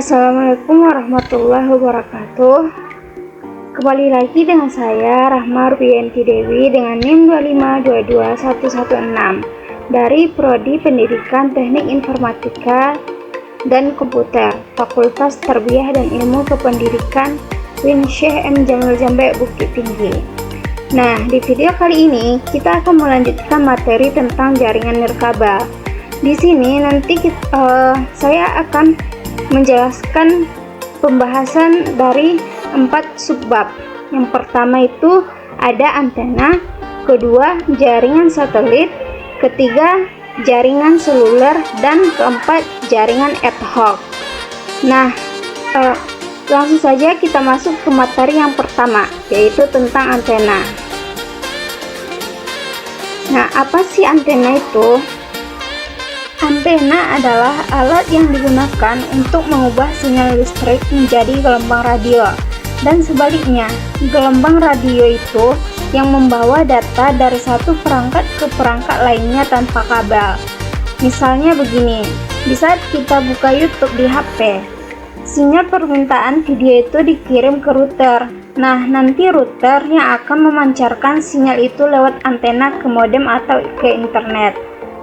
Assalamualaikum warahmatullahi wabarakatuh. Kembali lagi dengan saya Rahma Rupianti Dewi dengan NIM 2522116 dari Prodi Pendidikan Teknik Informatika dan Komputer, Fakultas Tarbiyah dan Ilmu Kependidikan UIN Syekh M. Jamil Jambe Bukit Tinggi. Nah, di video kali ini kita akan melanjutkan materi tentang jaringan nirkabel. Di sini nanti saya akan menjelaskan pembahasan dari 4 subbab. Yang pertama itu ada antena, kedua jaringan satelit, ketiga jaringan seluler, dan keempat jaringan ad hoc. Nah, langsung saja kita masuk ke materi yang pertama, yaitu tentang antena. Nah, apa sih antena itu? Antena adalah alat yang digunakan untuk mengubah sinyal listrik menjadi gelombang radio, dan sebaliknya, gelombang radio itu yang membawa data dari satu perangkat ke perangkat lainnya tanpa kabel. Misalnya begini, di saat kita buka YouTube di HP, sinyal permintaan video itu dikirim ke router. Nah, nanti router yang akan memancarkan sinyal itu lewat antena ke modem atau ke internet.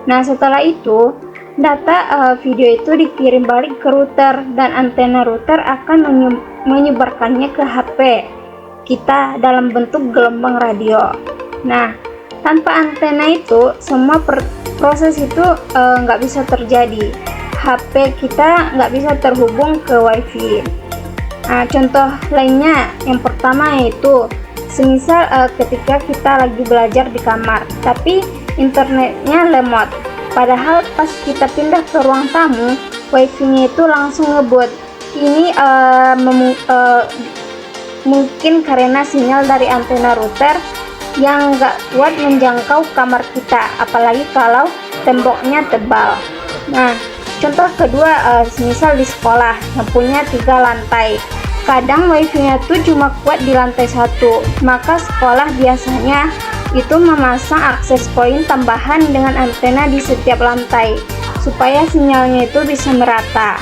Nah, setelah itu, data video itu dikirim balik ke router, dan antena router akan menyebarkannya ke HP kita dalam bentuk gelombang radio. Nah, tanpa antena itu, semua proses itu nggak bisa terjadi. HP kita nggak bisa terhubung ke WiFi. Nah, contoh lainnya, yang pertama yaitu semisal ketika kita lagi belajar di kamar, tapi internetnya lemot. Padahal pas kita pindah ke ruang tamu, wifi-nya itu langsung ngebut. Ini mungkin karena sinyal dari antena router yang nggak kuat menjangkau kamar kita, apalagi kalau temboknya tebal. Nah, contoh kedua, misal di sekolah yang punya 3 lantai. Kadang wifi-nya tuh cuma kuat di lantai 1, maka sekolah biasanya itu memasang akses point tambahan dengan antena di setiap lantai supaya sinyalnya itu bisa merata.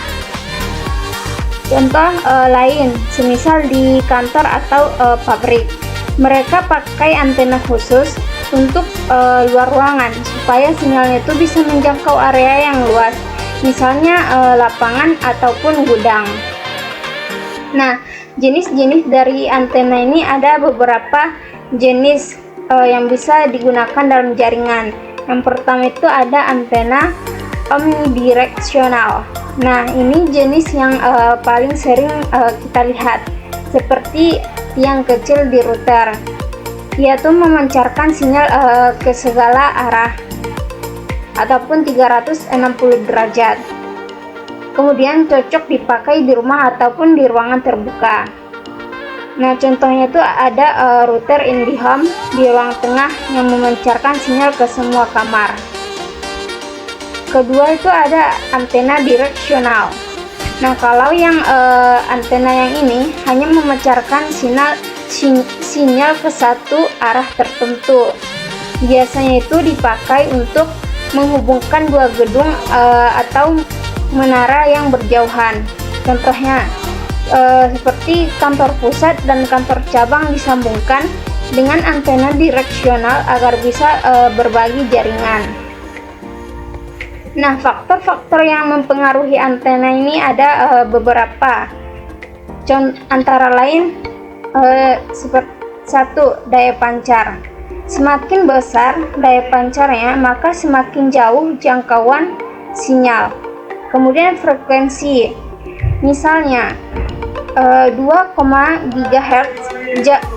Contoh lain, semisal di kantor atau pabrik, mereka pakai antena khusus untuk luar ruangan supaya sinyalnya itu bisa menjangkau area yang luas, misalnya lapangan ataupun gudang. Nah, jenis-jenis dari antena ini ada beberapa jenis yang bisa digunakan dalam jaringan. Yang pertama itu ada antena omnidireksional. Nah, ini jenis yang paling sering kita lihat, seperti yang kecil di router. Ia tuh memancarkan sinyal ke segala arah ataupun 360 derajat. Kemudian cocok dipakai di rumah ataupun di ruangan terbuka. Nah, contohnya itu ada router IndiHome di ruang tengah yang memancarkan sinyal ke semua kamar. Kedua itu ada antena direksional. Nah, kalau yang antena yang ini hanya memancarkan sinyal ke satu arah tertentu. Biasanya itu dipakai untuk menghubungkan dua gedung atau menara yang berjauhan. Contohnya seperti kantor pusat dan kantor cabang disambungkan dengan antena direksional agar bisa berbagi jaringan. Nah, faktor-faktor yang mempengaruhi antena ini ada beberapa. Antara lain seperti 1. Daya pancar. Semakin besar daya pancarnya, maka semakin jauh jangkauan sinyal. Kemudian frekuensi. Misalnya 2, GHz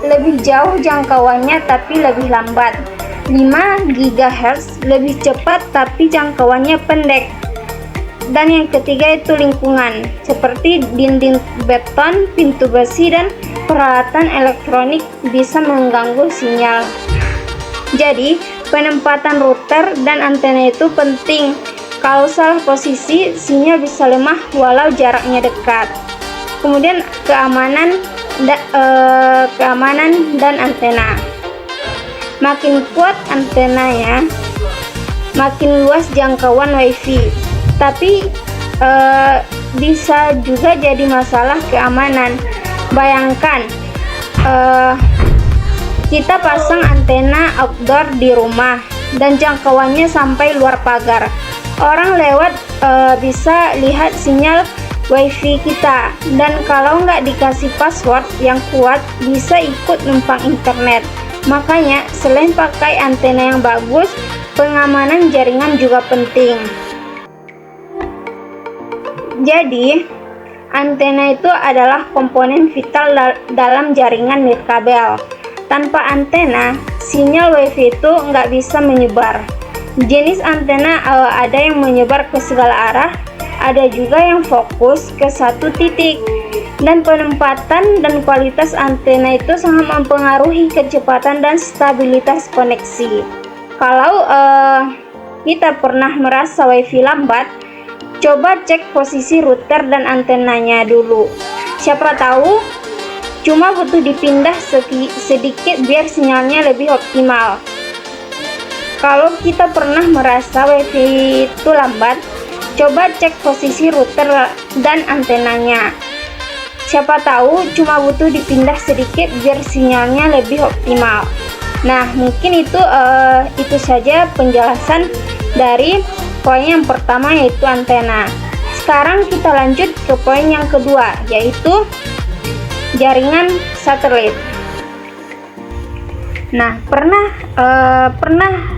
lebih jauh jangkauannya tapi lebih lambat. 5 GHz lebih cepat tapi jangkauannya pendek. Dan yang ketiga itu lingkungan, seperti dinding beton, pintu besi, dan peralatan elektronik bisa mengganggu sinyal. Jadi, penempatan router dan antena itu penting. Kalau salah posisi, sinyal bisa lemah walau jaraknya dekat. Kemudian keamanan dan antena. Makin kuat antenanya, makin luas jangkauan WiFi. Tapi bisa juga jadi masalah keamanan. Bayangkan kita pasang antena outdoor di rumah dan jangkauannya sampai luar pagar. Orang lewat bisa lihat sinyal wifi kita, dan kalau nggak dikasih password yang kuat bisa ikut numpang internet. Makanya selain pakai antena yang bagus, pengamanan jaringan juga penting. Jadi antena itu adalah komponen vital dalam jaringan nirkabel. Tanpa antena, sinyal wifi itu nggak bisa menyebar. Jenis antena ada yang menyebar ke segala arah, ada juga yang fokus ke satu titik. Dan penempatan dan kualitas antena itu sangat mempengaruhi kecepatan dan stabilitas koneksi. Kalau kita pernah merasa wifi lambat, coba cek posisi router dan antenanya dulu. Siapa tahu cuma butuh dipindah sedikit biar sinyalnya lebih optimal. Kalau kita pernah merasa wifi itu lambat, coba cek posisi router dan antenanya. Siapa tahu cuma butuh dipindah sedikit biar sinyalnya lebih optimal. Nah, mungkin itu saja penjelasan dari poin yang pertama, yaitu antena. Sekarang kita lanjut ke poin yang kedua, yaitu jaringan satelit. Nah, pernah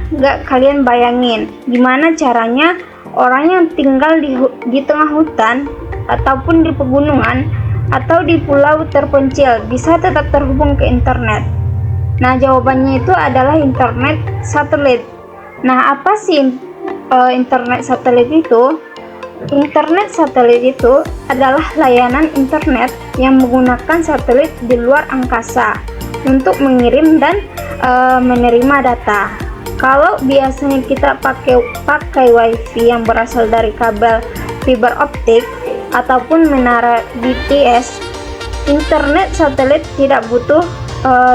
nggak kalian bayangin gimana caranya orang yang tinggal di tengah hutan ataupun di pegunungan atau di pulau terpencil bisa tetap terhubung ke internet? Nah, jawabannya itu adalah internet satelit. Nah, apa sih internet satelit itu? Internet satelit itu adalah layanan internet yang menggunakan satelit di luar angkasa untuk mengirim dan menerima data. Kalau biasanya kita pakai wifi yang berasal dari kabel fiber optik ataupun menara BTS, internet satelit tidak butuh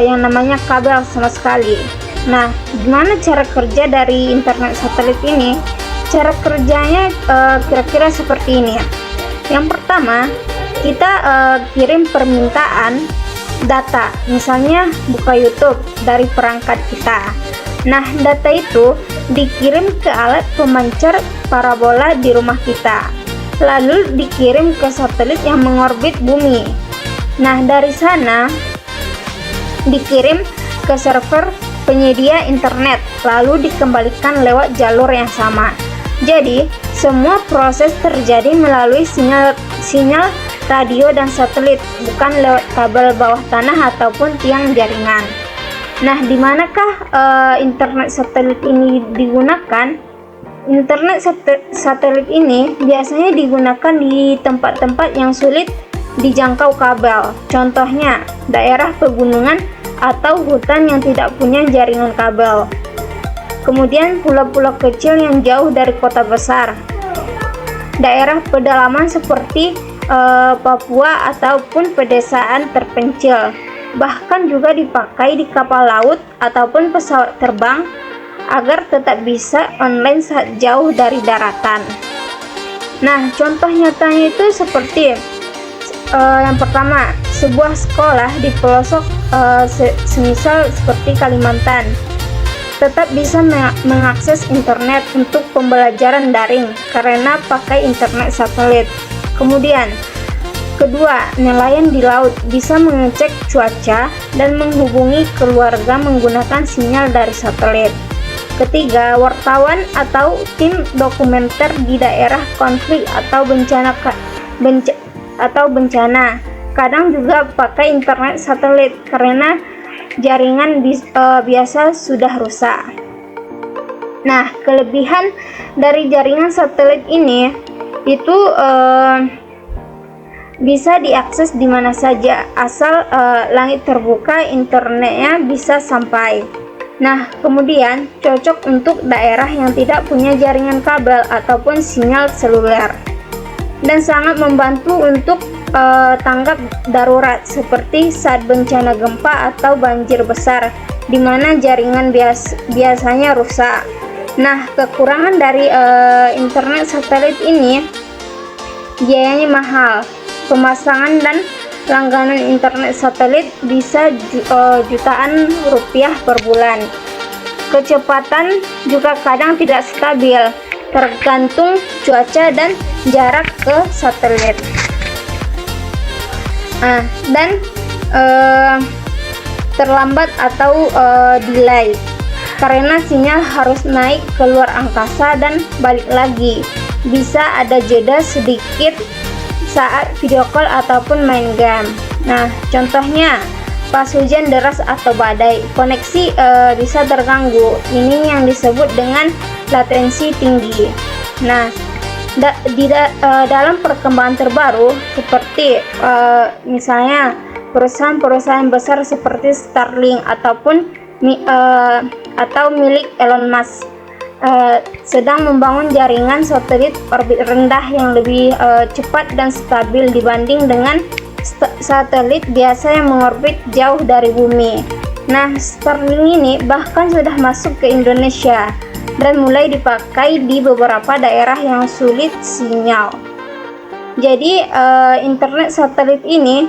yang namanya kabel sama sekali. Nah, gimana cara kerja dari internet satelit ini? Cara kerjanya kira-kira seperti ini ya. Yang pertama, kita kirim permintaan data, misalnya buka YouTube dari perangkat kita. Nah, data itu dikirim ke alat pemancar parabola di rumah kita, lalu dikirim ke satelit yang mengorbit bumi. Nah, dari sana dikirim ke server penyedia internet, lalu dikembalikan lewat jalur yang sama. Jadi, semua proses terjadi melalui sinyal radio dan satelit, bukan lewat kabel bawah tanah ataupun tiang jaringan. Nah, di manakah internet satelit ini digunakan? Internet satelit ini biasanya digunakan di tempat-tempat yang sulit dijangkau kabel. Contohnya, daerah pegunungan atau hutan yang tidak punya jaringan kabel. Kemudian pulau-pulau kecil yang jauh dari kota besar. Daerah pedalaman seperti Papua ataupun pedesaan terpencil. Bahkan juga dipakai di kapal laut ataupun pesawat terbang agar tetap bisa online saat jauh dari daratan. Nah, contoh nyatanya itu seperti yang pertama, sebuah sekolah di pelosok semisal seperti Kalimantan tetap bisa mengakses internet untuk pembelajaran daring karena pakai internet satelit. Kemudian kedua, nelayan di laut bisa mengecek cuaca dan menghubungi keluarga menggunakan sinyal dari satelit. Ketiga, wartawan atau tim dokumenter di daerah konflik atau bencana kadang juga pakai internet satelit karena jaringan biasa sudah rusak. Nah, kelebihan dari jaringan satelit ini itu bisa diakses di mana saja asal langit terbuka, internetnya bisa sampai. Nah, kemudian cocok untuk daerah yang tidak punya jaringan kabel ataupun sinyal seluler, dan sangat membantu untuk tanggap darurat seperti saat bencana gempa atau banjir besar di mana jaringan biasanya rusak. Nah, kekurangan dari internet satelit ini biayanya mahal. Pemasangan dan langganan internet satelit bisa jutaan rupiah per bulan. Kecepatan juga kadang tidak stabil, tergantung cuaca dan jarak ke satelit. Dan terlambat atau delay karena sinyal harus naik keluar angkasa dan balik lagi. Bisa ada jeda sedikit saat video call ataupun main game. Nah, contohnya pas hujan deras atau badai, koneksi bisa terganggu. Ini yang disebut dengan latensi tinggi. Nah, dalam perkembangan terbaru seperti misalnya perusahaan-perusahaan besar seperti Starlink ataupun atau milik Elon Musk sedang membangun jaringan satelit orbit rendah yang lebih cepat dan stabil dibanding dengan satelit biasa yang mengorbit jauh dari bumi. Nah, Starlink ini bahkan sudah masuk ke Indonesia dan mulai dipakai di beberapa daerah yang sulit sinyal. Jadi internet satelit ini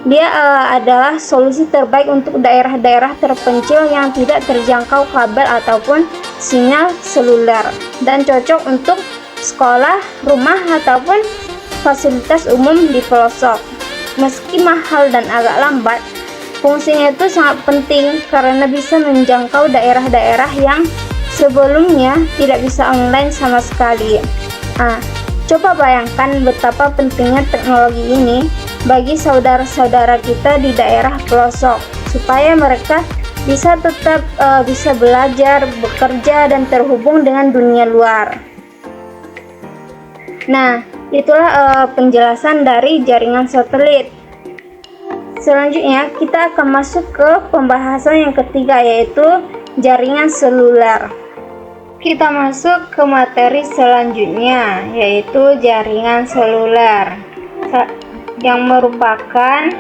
dia adalah solusi terbaik untuk daerah-daerah terpencil yang tidak terjangkau kabel ataupun sinyal seluler, dan cocok untuk sekolah, rumah, ataupun fasilitas umum di pelosok. Meski mahal dan agak lambat, fungsinya itu sangat penting karena bisa menjangkau daerah-daerah yang sebelumnya tidak bisa online sama sekali. Coba bayangkan betapa pentingnya teknologi ini bagi saudara-saudara kita di daerah pelosok, supaya mereka bisa tetap bisa belajar, bekerja, dan terhubung dengan dunia luar. Nah, itulah penjelasan dari jaringan satelit. Selanjutnya kita akan masuk ke pembahasan yang ketiga, yaitu jaringan seluler. Kita masuk ke materi selanjutnya, yaitu jaringan seluler, yang merupakan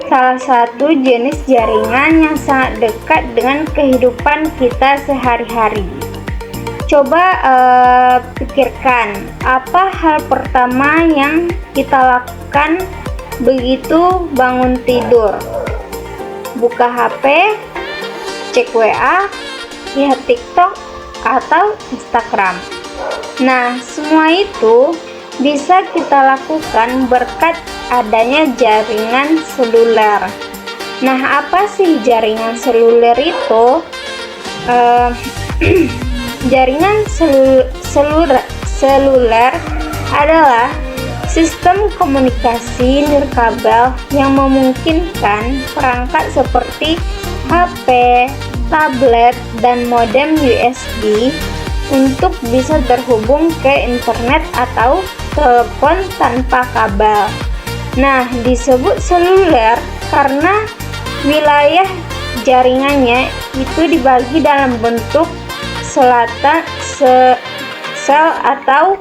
salah satu jenis jaringan yang sangat dekat dengan kehidupan kita sehari-hari. Coba pikirkan, apa hal pertama yang kita lakukan begitu bangun tidur? Buka HP, cek WA, lihat TikTok, atau Instagram. Nah, semua itu bisa kita lakukan berkat adanya jaringan seluler. Nah, apa sih jaringan seluler itu? Jaringan seluler adalah sistem komunikasi nirkabel yang memungkinkan perangkat seperti HP, tablet, dan modem USB untuk bisa terhubung ke internet atau telepon tanpa kabel. Nah, disebut seluler karena wilayah jaringannya itu dibagi dalam bentuk sel atau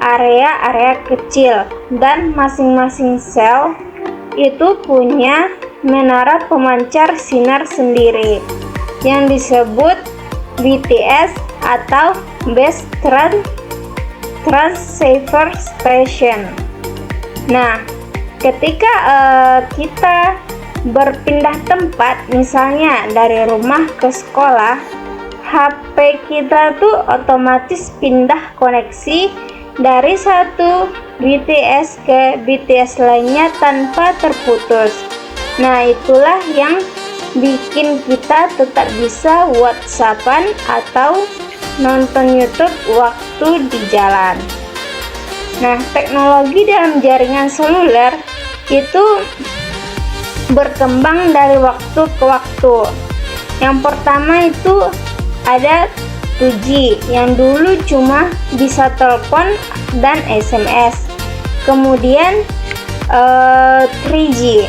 area-area kecil, dan masing-masing sel itu punya menara pemancar sinar sendiri yang disebut BTS atau Base Transceiver Station. Nah, ketika kita berpindah tempat, misalnya dari rumah ke sekolah, HP kita tuh otomatis pindah koneksi dari satu BTS ke BTS lainnya tanpa terputus. Nah, itulah yang bikin kita tetap bisa WhatsAppan atau nonton YouTube waktu di jalan. Nah, teknologi dalam jaringan seluler itu berkembang dari waktu ke waktu. Yang pertama itu ada 2G yang dulu cuma bisa telepon dan SMS. Kemudian 3G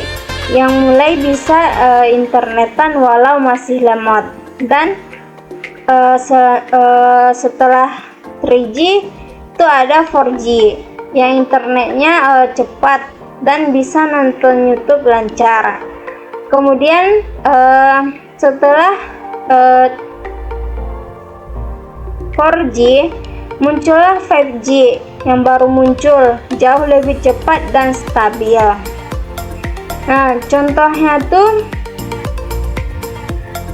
yang mulai bisa internetan walau masih lemot, dan setelah 3G itu ada 4G yang internetnya cepat dan bisa nonton YouTube lancar. Kemudian setelah 4G Muncullah 5G yang baru muncul, jauh lebih cepat dan stabil. Nah, contohnya tuh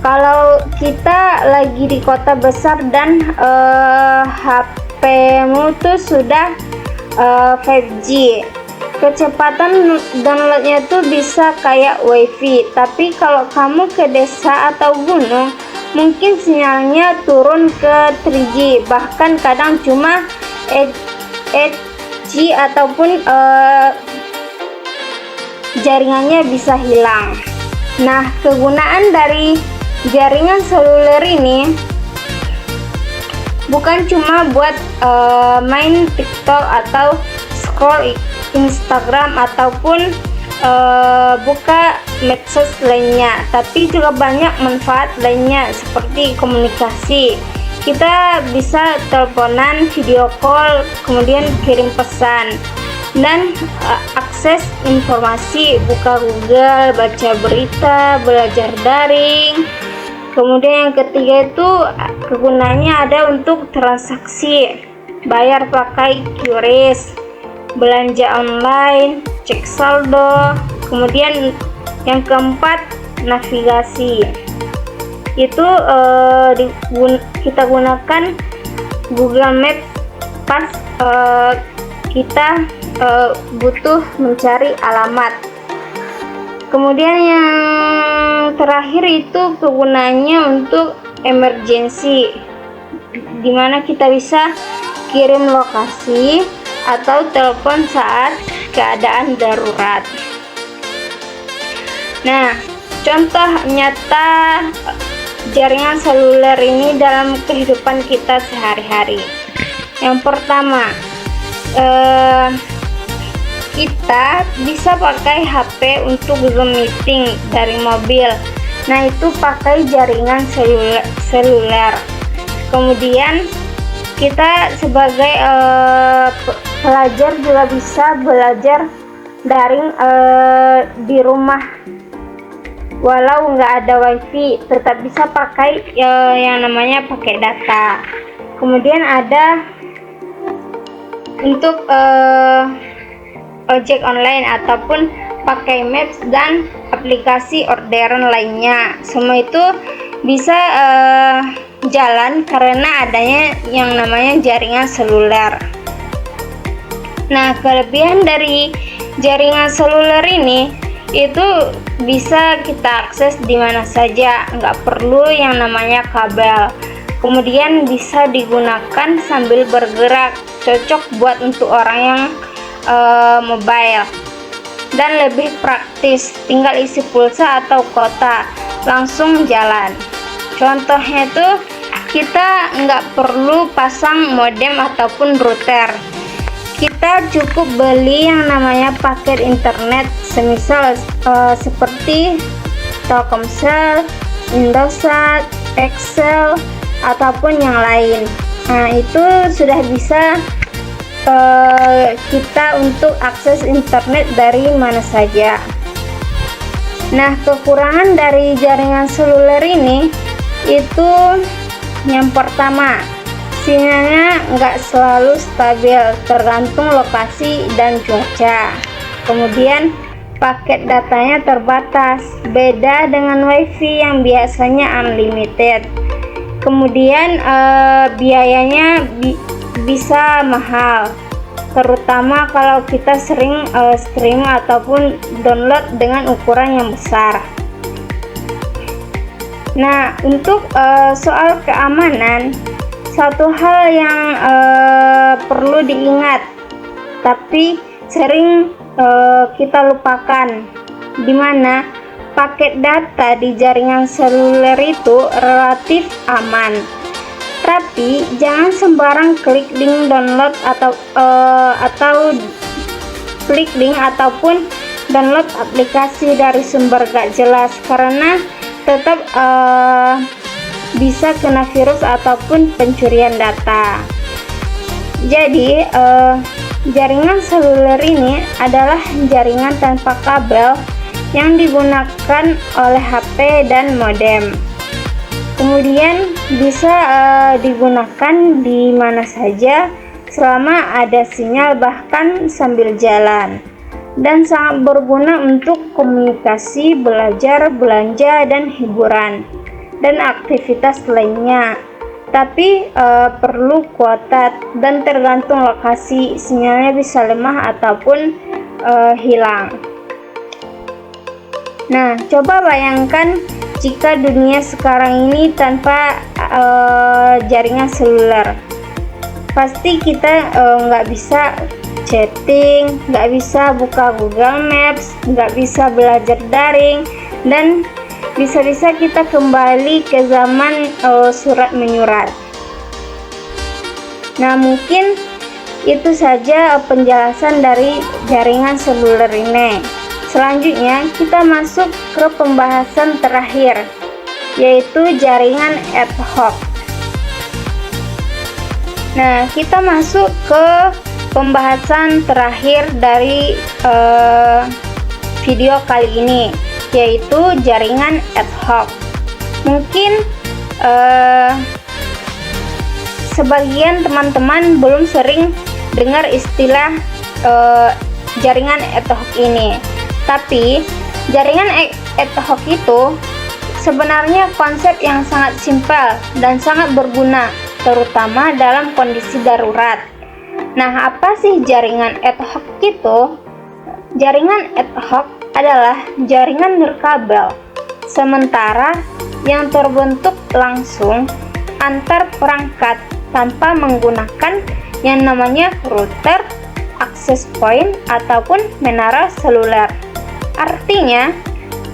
kalau kita lagi di kota besar dan HP-mu tuh sudah 5G, kecepatan downloadnya tuh bisa kayak WiFi. Tapi kalau kamu ke desa atau gunung, mungkin sinyalnya turun ke 3G, bahkan kadang cuma 8G ataupun jaringannya bisa hilang. Nah, kegunaan dari jaringan seluler ini bukan cuma buat main TikTok atau scroll Instagram ataupun buka medsos lainnya, tapi juga banyak manfaat lainnya seperti komunikasi. Kita bisa teleponan, video call, kemudian kirim pesan, dan akses informasi, buka Google, baca berita, belajar daring. Kemudian yang ketiga itu kegunaannya ada untuk transaksi, bayar pakai QRIS, belanja online, cek saldo. Kemudian yang keempat, navigasi. Itu kita gunakan Google Maps pas kita butuh mencari alamat. Kemudian yang terakhir itu kegunaannya untuk emergency, dimana kita bisa kirim lokasi atau telepon saat keadaan darurat. Nah, contoh nyata jaringan seluler ini dalam kehidupan kita sehari-hari. Yang pertama, kita bisa pakai HP untuk Google Meeting dari mobil. Nah, itu pakai jaringan seluler. Kemudian kita sebagai pelajar juga bisa belajar daring di rumah, walau nggak ada WiFi, tetap bisa pakai yang namanya pakai data. Kemudian ada untuk ojek online ataupun pakai Maps dan aplikasi orderan lainnya. Semua itu bisa jalan karena adanya yang namanya jaringan seluler. Nah, kelebihan dari jaringan seluler ini itu bisa kita akses di mana saja, nggak perlu yang namanya kabel. Kemudian bisa digunakan sambil bergerak, cocok buat untuk orang yang mobile, dan lebih praktis, tinggal isi pulsa atau kuota langsung jalan. Contohnya itu kita nggak perlu pasang modem ataupun router, kita cukup beli yang namanya paket internet, semisal seperti Telkomsel, Indosat, Excel, ataupun yang lain. Nah, itu sudah bisa kita untuk akses internet dari mana saja. Nah, kekurangan dari jaringan seluler ini itu yang pertama, sinyalnya nggak selalu stabil, tergantung lokasi dan cuaca. Kemudian paket datanya terbatas, beda dengan WiFi yang biasanya unlimited. Kemudian biayanya bisa mahal, terutama kalau kita sering stream ataupun download dengan ukuran yang besar. Nah, untuk soal keamanan, satu hal yang perlu diingat tapi sering kita lupakan, dimana paket data di jaringan seluler itu relatif aman. Tapi jangan sembarang klik link download atau klik link ataupun download aplikasi dari sumber gak jelas, karena tetap bisa kena virus ataupun pencurian data. Jadi jaringan seluler ini adalah jaringan tanpa kabel yang digunakan oleh HP dan modem. Kemudian bisa digunakan di mana saja selama ada sinyal, bahkan sambil jalan, dan sangat berguna untuk komunikasi, belajar, belanja, dan hiburan, dan aktivitas lainnya. Tapi perlu kuota dan tergantung lokasi, sinyalnya bisa lemah ataupun hilang. Nah, coba bayangkan jika dunia sekarang ini tanpa jaringan seluler. Pasti kita nggak bisa chatting, nggak bisa buka Google Maps, nggak bisa belajar daring, dan bisa-bisa kita kembali ke zaman surat menyurat. Nah, mungkin itu saja penjelasan dari jaringan seluler ini. Selanjutnya kita masuk ke pembahasan terakhir, yaitu jaringan ad hoc. Nah, kita masuk ke pembahasan terakhir dari video kali ini, yaitu jaringan ad hoc. Mungkin sebagian teman-teman belum sering dengar istilah jaringan ad hoc ini. Tapi jaringan ad hoc itu sebenarnya konsep yang sangat simpel dan sangat berguna, terutama dalam kondisi darurat. Nah, apa sih jaringan ad hoc itu? Jaringan ad hoc adalah jaringan nirkabel sementara yang terbentuk langsung antar perangkat tanpa menggunakan yang namanya router, access point, ataupun menara seluler. Artinya,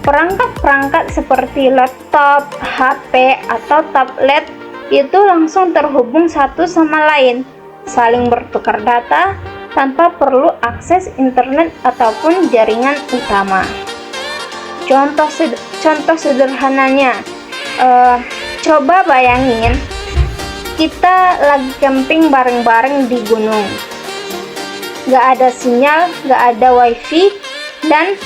perangkat-perangkat seperti laptop, HP, atau tablet itu langsung terhubung satu sama lain, saling bertukar data tanpa perlu akses internet ataupun jaringan utama. Contoh sederhananya, coba bayangin kita lagi camping bareng-bareng di gunung. Gak ada sinyal, gak ada wifi, dan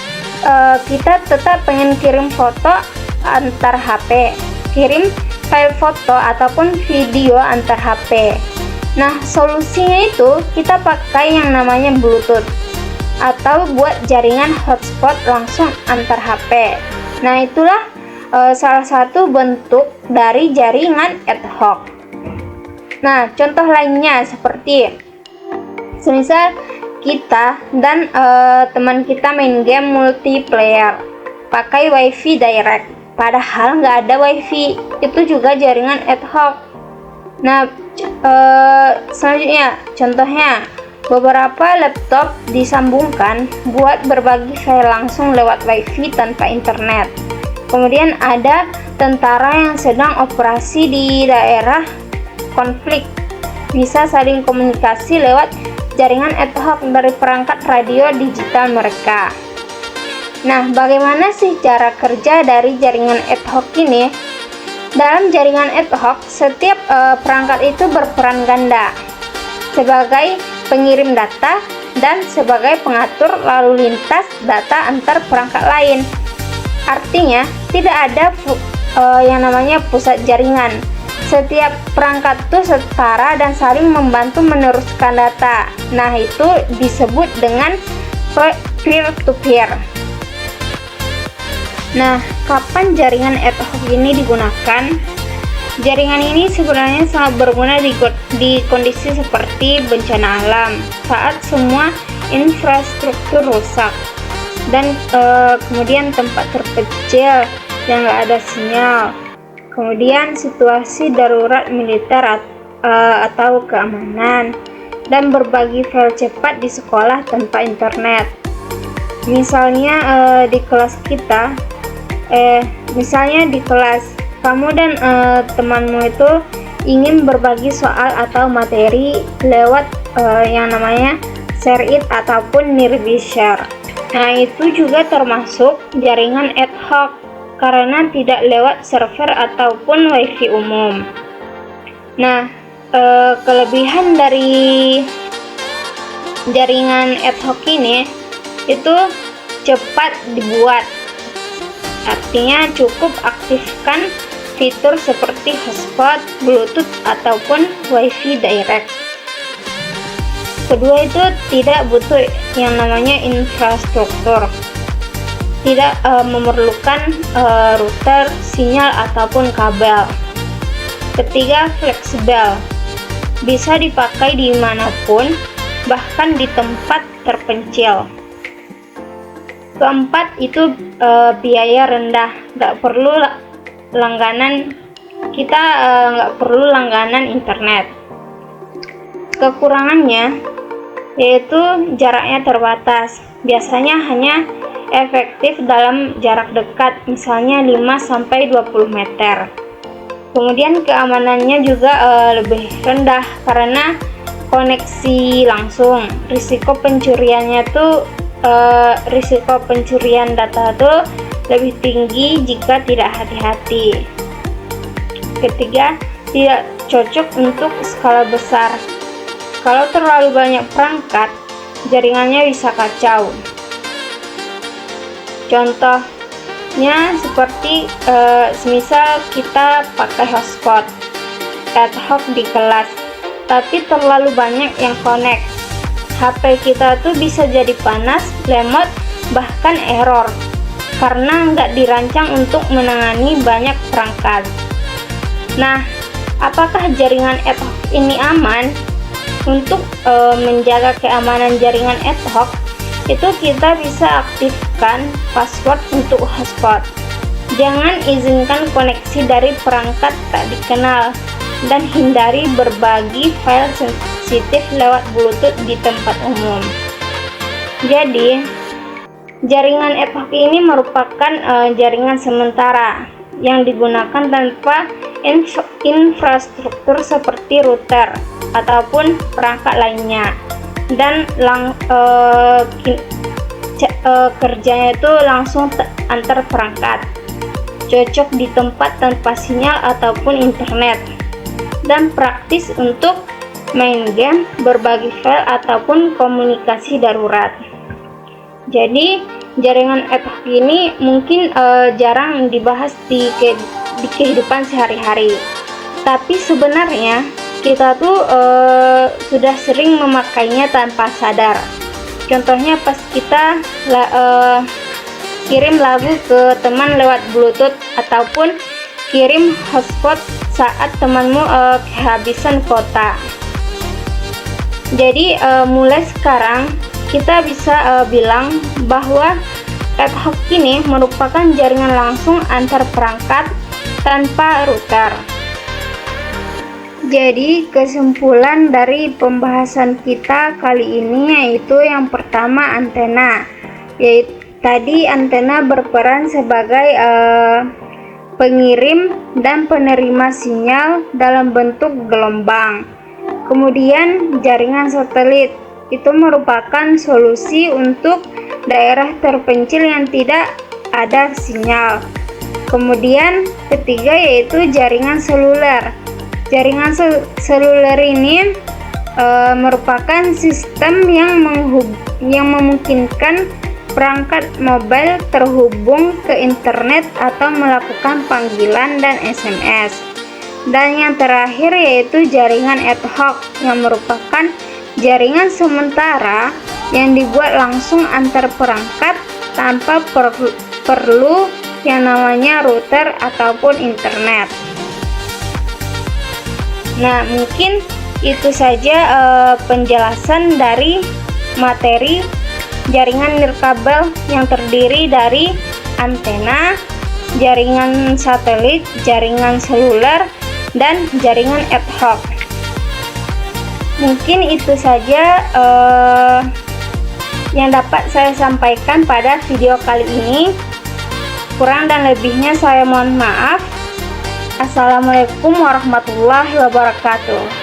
kita tetap pengen kirim foto antar HP, kirim file foto ataupun video antar HP. Nah, solusinya itu kita pakai yang namanya Bluetooth atau buat jaringan hotspot langsung antar HP. Nah, itulah salah satu bentuk dari jaringan ad hoc. Nah, contoh lainnya seperti semisal kita dan teman kita main game multiplayer pakai wifi direct, padahal nggak ada wifi, itu juga jaringan ad hoc. Nah, selanjutnya contohnya beberapa laptop disambungkan buat berbagi file langsung lewat wifi tanpa internet. Kemudian ada tentara yang sedang operasi di daerah konflik, bisa saling komunikasi lewat jaringan ad hoc dari perangkat radio digital mereka. Nah, bagaimana sih cara kerja dari jaringan ad hoc ini? Dalam jaringan ad hoc, setiap perangkat itu berperan ganda sebagai pengirim data dan sebagai pengatur lalu lintas data antar perangkat lain. Artinya, tidak ada yang namanya pusat jaringan. Setiap perangkat itu setara dan saling membantu meneruskan data. Nah, itu disebut dengan peer-to-peer. Nah, kapan jaringan ad hoc ini digunakan? Jaringan ini sebenarnya sangat berguna di kondisi seperti bencana alam, saat semua infrastruktur rusak, dan kemudian tempat terpencil yang nggak ada sinyal. Kemudian situasi darurat militer atau keamanan, dan berbagi file cepat di sekolah tanpa internet. Misalnya di kelas kita, misalnya di kelas kamu dan temanmu itu ingin berbagi soal atau materi lewat yang namanya share it ataupun nearby share. Nah, itu juga termasuk jaringan ad hoc karena tidak lewat server ataupun wifi umum. Nah, kelebihan dari jaringan ad hoc ini itu cepat dibuat. Artinya cukup aktifkan fitur seperti hotspot, Bluetooth, ataupun Wi-Fi direct. Kedua itu tidak butuh yang namanya infrastruktur, tidak memerlukan router, sinyal, ataupun kabel. Ketiga, fleksibel, bisa dipakai dimanapun, bahkan di tempat terpencil. Keempat itu biaya rendah, nggak perlu langganan, kita nggak perlu langganan internet. Kekurangannya yaitu jaraknya terbatas, biasanya hanya efektif dalam jarak dekat, misalnya 5-20 meter. Kemudian keamanannya juga lebih rendah karena koneksi langsung. Risiko pencuriannya tuh risiko pencurian data tuh lebih tinggi jika tidak hati-hati. Ketiga, tidak cocok untuk skala besar. Kalau terlalu banyak perangkat, jaringannya bisa kacau. Contohnya seperti semisal kita pakai hotspot ad hoc di kelas, tapi terlalu banyak yang connect. HP kita tuh bisa jadi panas, lemot, bahkan error karena nggak dirancang untuk menangani banyak perangkat. Nah, apakah jaringan ad hoc ini aman? Untuk menjaga keamanan jaringan ad hoc, itu kita bisa aktifkan password untuk hotspot. Jangan izinkan koneksi dari perangkat tak dikenal, dan hindari berbagi file sensitif lewat Bluetooth di tempat umum. Jadi, jaringan ad hoc ini merupakan jaringan sementara yang digunakan tanpa infrastruktur seperti router ataupun perangkat lainnya, dan kerjanya itu langsung antar perangkat, cocok di tempat tanpa sinyal ataupun internet, dan praktis untuk main game, berbagi file, ataupun komunikasi darurat. Jadi jaringan ad hoc ini mungkin jarang dibahas di kehidupan sehari-hari, tapi sebenarnya kita tuh sudah sering memakainya tanpa sadar. Contohnya pas kita kirim lagu ke teman lewat Bluetooth, ataupun kirim hotspot saat temanmu kehabisan kuota. Jadi mulai sekarang kita bisa bilang bahwa ad hoc ini merupakan jaringan langsung antar perangkat tanpa router. Jadi kesimpulan dari pembahasan kita kali ini yaitu yang pertama, antena. Yaitu tadi antena berperan sebagai pengirim dan penerima sinyal dalam bentuk gelombang. Kemudian jaringan satelit itu merupakan solusi untuk daerah terpencil yang tidak ada sinyal. Kemudian ketiga yaitu jaringan seluler. Jaringan seluler ini merupakan sistem yang memungkinkan perangkat mobile terhubung ke internet atau melakukan panggilan dan SMS. Dan yang terakhir yaitu jaringan ad hoc yang merupakan jaringan sementara yang dibuat langsung antar perangkat tanpa perlu yang namanya router ataupun internet. Nah, mungkin itu saja penjelasan dari materi jaringan nirkabel yang terdiri dari antena, jaringan satelit, jaringan seluler, dan jaringan ad hoc. Mungkin itu saja yang dapat saya sampaikan pada video kali ini. Kurang dan lebihnya saya mohon maaf. Assalamualaikum warahmatullahi wabarakatuh.